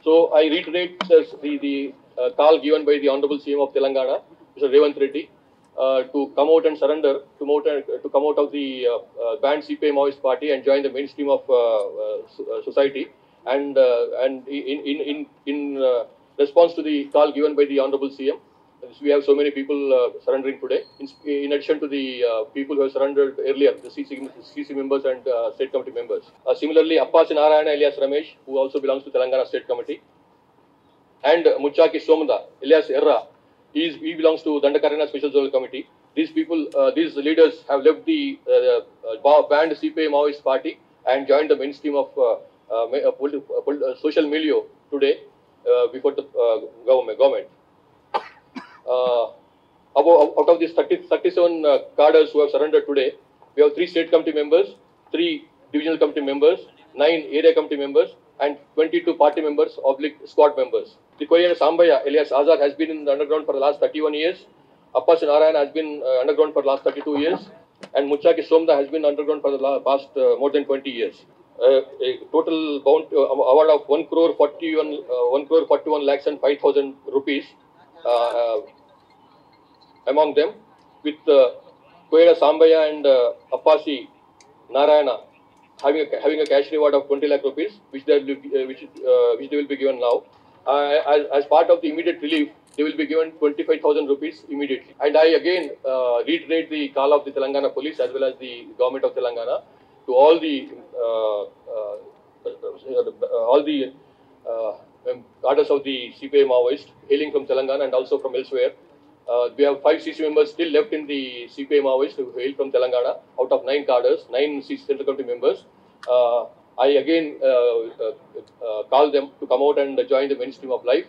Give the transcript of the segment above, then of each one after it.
So I reiterate the call given by the Honorable CM of Telangana, Mr. Revanth Reddy, to come out and surrender, to come out of the banned CPI Maoist party and join the mainstream of society. And in response to the call given by the Honorable CM, we have so many people surrendering today. In addition to the people who have surrendered earlier, the CC members and state committee members. Similarly, Appasi Narayana alias Ramesh, who also belongs to Telangana State Committee, and Muchaki Somda alias Erra, he belongs to Dandakarana Special Zonal Committee. These people, these leaders have left the banned CPI Maoist party and joined the mainstream of social milieu today before the government. Out of these 37 cadres who have surrendered today, we have 3 state committee members, 3 divisional committee members, 9 area committee members, and 22 party members, squad members. The Koyana Sambaya alias Azad has been in the underground for the last 31 years. Appasi Narayana has been underground for the last 32 years. And Muchaki Somda has been underground for the past more than 20 years. A total award of 1 crore 41 lakhs and 5,000 rupees among them, with Koyana Sambaya and Appasi Narayana having a cash reward of 20 lakh rupees, which they will be given now. As part of the immediate relief, they will be given 25,000 rupees immediately. And I again reiterate the call of the Telangana police as well as the government of Telangana to all the cadres of the CPI Maoist hailing from Telangana and also from elsewhere. We have 5 CC members still left in the CPI Maoist who hail from Telangana out of 9 cadres, 9 CC Central Committee members. I again call them to come out and join the mainstream of life.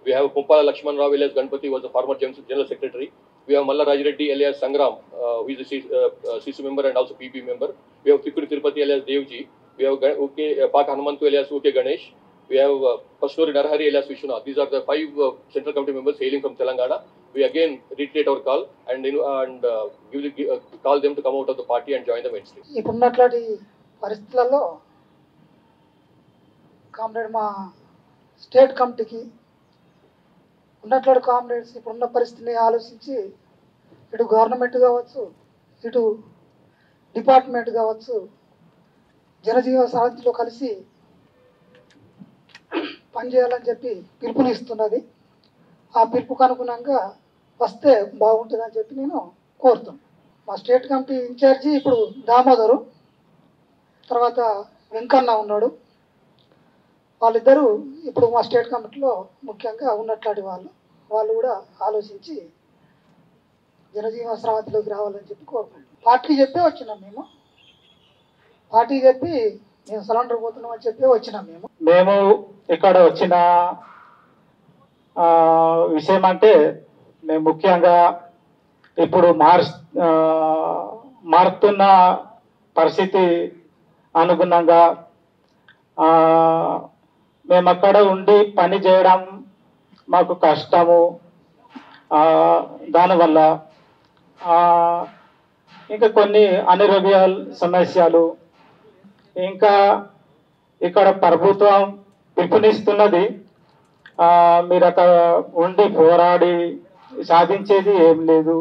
We have Kumpala Lakshman Rao alias Ganpati, who was the former General Secretary. We have Malla Rajireddy alias Sangram, who is a CC member and also PP member. We have Tikuri Tirupati alias Devji. We have Paka Hanumantu alias U.K. Ganesh. We have Pasnuri Narahari alias Vishwanath. These are the 5 Central Committee members hailing from Telangana. We again reiterate our call and call them to come out of the party and join the mainstream. ఇప్పుడున్నట్లాంటి పరిస్థితులలో comrade మా state కమిటీకి ఉన్నట్లాంటి comrades ఇప్పుడున్న పరిస్థితిని ఆలోచించి ఇటు government కావచ్చు, ఇటు department కావచ్చు, జనజీవన సారథిలో కలిసి పనిచేయాలని చెప్పి పిలుపునిస్తున్నది. ఆ పిలుపుకు అనుగుణంగా వస్తే బాగుంటుందని చెప్పి నేను కోరుతాను. మా స్టేట్ కమిటీ ఇన్ఛార్జి ఇప్పుడు దామోదరు, తర్వాత వెంకన్న ఉన్నాడు. వాళ్ళిద్దరూ ఇప్పుడు మా స్టేట్ కమిటీలో ముఖ్యంగా ఉన్నట్లాంటి వాళ్ళు కూడా ఆలోచించి జనజీవన స్రవంతిలోకి రావాలని చెప్పి కోరుకుంటున్నాం. పార్టీ చెప్పే వచ్చినాం మేము, మేము సరెండర్ పోతున్నాం అని చెప్పి వచ్చినాం. మేము ఇక్కడ వచ్చిన విషయం అంటే మేము ముఖ్యంగా ఇప్పుడు మారుతున్న పరిస్థితి అనుగుణంగా మేము అక్కడ ఉండి పని చేయడం మాకు కష్టము. దానివల్ల ఇంకా కొన్ని అనారోగ్య సమస్యలు, ఇంకా ఇక్కడ ప్రభుత్వం పిలుపునిస్తున్నది మీరు అక్కడ ఉండి పోరాడి సాధించేది ఏం లేదు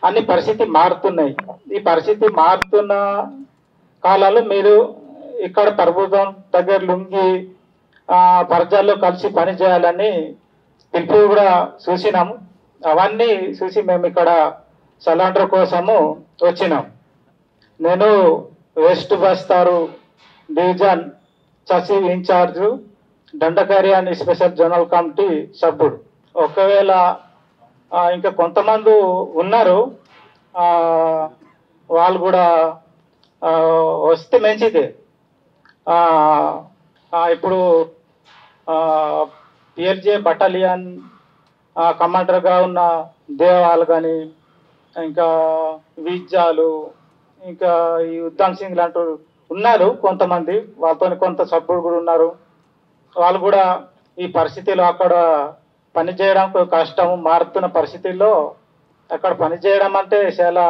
అన్ని పరిస్థితి మారుతున్నాయి. ఈ పరిస్థితి మారుతున్న కాలంలో మీరు ఇక్కడ ప్రభుత్వం దగ్గర లుంగి ప్రజల్లో కలిసి పని చేయాలని పిలుపు కూడా చూసినాము. అవన్నీ చూసి మేము ఇక్కడ సరెండర్ కోసము వచ్చినాం. నేను వెస్ట్ బస్తారు డివిజన్ చసి ఇన్ఛార్జు, దండకార్యాన్ని స్పెషల్ జనరల్ కమిటీ సభ్యుడు. ఒకవేళ ఇంకా కొంతమంది ఉన్నారు, వాళ్ళు కూడా వస్తే మంచిదే. ఇప్పుడు పిఎల్జే బటాలియన్ కమాండర్గా ఉన్న దేవాలు కానీ, ఇంకా విజ్జాలు, ఇంకా ఈ ఉద్దమ్ సింగ్ లాంటి ఉన్నారు కొంతమంది, వాళ్ళతో కొంత సభ్యులు కూడా ఉన్నారు. వాళ్ళు కూడా ఈ పరిస్థితిలో అక్కడ పనిచేయడం కష్టం. మారుతున్న పరిస్థితుల్లో అక్కడ పనిచేయడం అంటే చాలా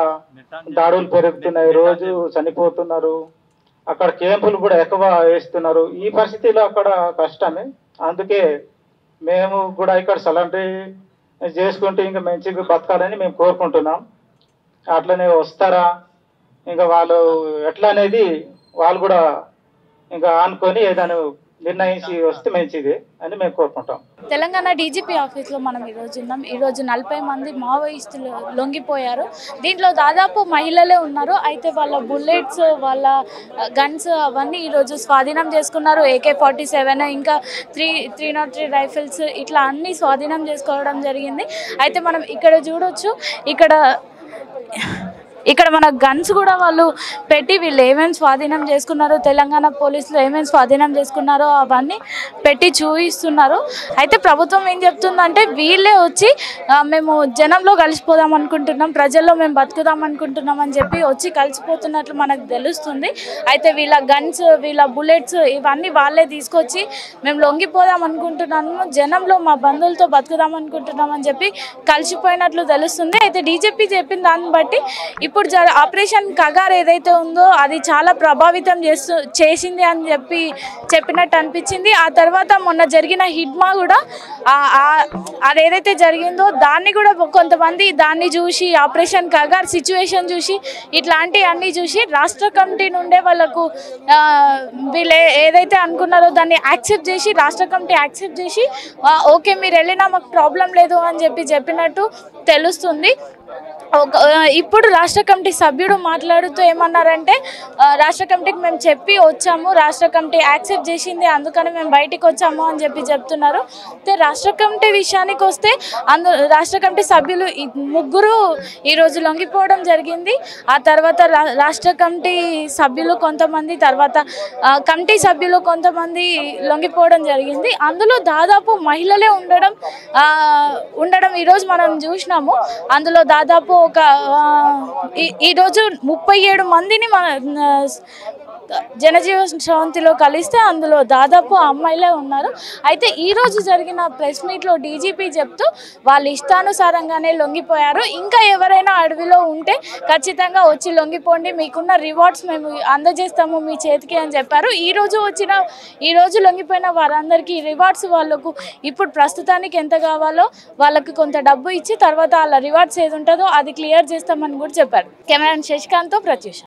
దాడులు పెరుగుతున్నాయి, రోజు చనిపోతున్నారు, అక్కడ క్యాంపులు కూడా ఎక్కువ వేస్తున్నారు. ఈ పరిస్థితిలో అక్కడ కష్టమే. అందుకే మేము కూడా ఇక్కడ సలంటి చేసుకుంటూ ఇంకా మంచిగా బతకాలని మేము కోరుకుంటున్నాం. అట్లనే వస్తారా ఇంకా వాళ్ళు ఎట్లా అనేది వాళ్ళు కూడా ఇంకా అనుకొని ఏదైనా నిర్ణయించి వస్తే మంచిది అని మేము కోరుకుంటాం. తెలంగాణ డీజీపీ ఆఫీస్లో మనం ఈరోజు ఉన్నాం. ఈరోజు 40 మంది మావోయిస్టులు లొంగిపోయారు. దీంట్లో దాదాపు మహిళలే ఉన్నారు. అయితే వాళ్ళ బుల్లెట్స్, వాళ్ళ గన్స్ అవన్నీ ఈరోజు స్వాధీనం చేసుకున్నారు. AK-47 ఇంకా 303 రైఫిల్స్ ఇట్లా అన్నీ స్వాధీనం చేసుకోవడం జరిగింది. అయితే మనం ఇక్కడ చూడొచ్చు, ఇక్కడ మన గన్స్ కూడా వాళ్ళు పెట్టి వీళ్ళు ఏమేమి స్వాధీనం చేసుకున్నారో, తెలంగాణ పోలీసులు ఏమేమి స్వాధీనం చేసుకున్నారో అవన్నీ పెట్టి చూపిస్తున్నారు. అయితే ప్రభుత్వం ఏం చెప్తుందంటే వీళ్ళే వచ్చి మేము జనంలో కలిసిపోదాం అనుకుంటున్నాం, ప్రజల్లో మేము బతుకుదాం అనుకుంటున్నాం అని చెప్పి వచ్చి కలిసిపోతున్నట్లు మనకు తెలుస్తుంది. అయితే వీళ్ళ గన్స్, వీళ్ళ బుల్లెట్స్ ఇవన్నీ వాళ్ళే తీసుకొచ్చి మేము లొంగిపోదాం అనుకుంటున్నాము, జనంలో మా బంధువులతో బతుకుదాం అనుకుంటున్నాం అని చెప్పి కలిసిపోయినట్లు తెలుస్తుంది. అయితే డీజీపీ చెప్పిన దాన్ని బట్టి ఇప్పుడు ఆపరేషన్ కగార్ ఏదైతే ఉందో అది చాలా ప్రభావితం చేసింది అని చెప్పినట్టు అనిపించింది. ఆ తర్వాత మొన్న జరిగిన హిడ్మా కూడా అదేదైతే జరిగిందో దాన్ని కూడా కొంతమంది దాన్ని చూసి, ఆపరేషన్ కగార్ సిచ్యువేషన్ చూసి, ఇట్లాంటి అన్నీ చూసి రాష్ట్ర కమిటీ నుండే వాళ్ళకు వీళ్ళు ఏదైతే అనుకున్నారో దాన్ని యాక్సెప్ట్ చేసి, రాష్ట్ర కమిటీ యాక్సెప్ట్ చేసి ఓకే మీరు వెళ్ళినా మాకు ప్రాబ్లం లేదు అని చెప్పినట్టు తెలుస్తుంది. ఇప్పుడు రాష్ట్ర కమిటీ సభ్యుడు మాట్లాడుతూ ఏమన్నారంటే రాష్ట్ర కమిటీకి మేము చెప్పి వచ్చాము, రాష్ట్ర కమిటీ యాక్సెప్ట్ చేసింది, అందుకని మేము బయటికి వచ్చాము అని చెప్తున్నారు. అయితే రాష్ట్ర కమిటీ విషయానికి వస్తే రాష్ట్ర కమిటీ సభ్యులు 3 ఈరోజు లొంగిపోవడం జరిగింది. ఆ తర్వాత రాష్ట్ర కమిటీ సభ్యులు కొంతమంది, తర్వాత కమిటీ సభ్యులు కొంతమంది లొంగిపోవడం జరిగింది. అందులో దాదాపు మహిళలే ఉండడం ఈరోజు మనం చూసినాము. అందులో దాదాపు ఈరోజు 37 మందిని మన జనజీవ శాంతిలో కలిస్తే అందులో దాదాపు అమ్మాయిలే ఉన్నారు. అయితే ఈరోజు జరిగిన ప్రెస్ మీట్లో డీజీపీ చెప్తూ వాళ్ళు ఇష్టానుసారంగానే లొంగిపోయారు, ఇంకా ఎవరైనా అడవిలో ఉంటే ఖచ్చితంగా వచ్చి లొంగిపోండి, మీకున్న రివార్డ్స్ మేము అందజేస్తాము మీ చేతికి అని చెప్పారు. ఈరోజు లొంగిపోయిన వారందరికీ రివార్డ్స్ వాళ్ళకు ఇప్పుడు ప్రస్తుతానికి ఎంత కావాలో వాళ్ళకి కొంత డబ్బు ఇచ్చి తర్వాత వాళ్ళ రివార్డ్స్ ఏది ఉంటుందో అది క్లియర్ చేస్తామని కూడా చెప్పారు. కెమెరామెన్ శశికాంత్తో ప్రత్యూష.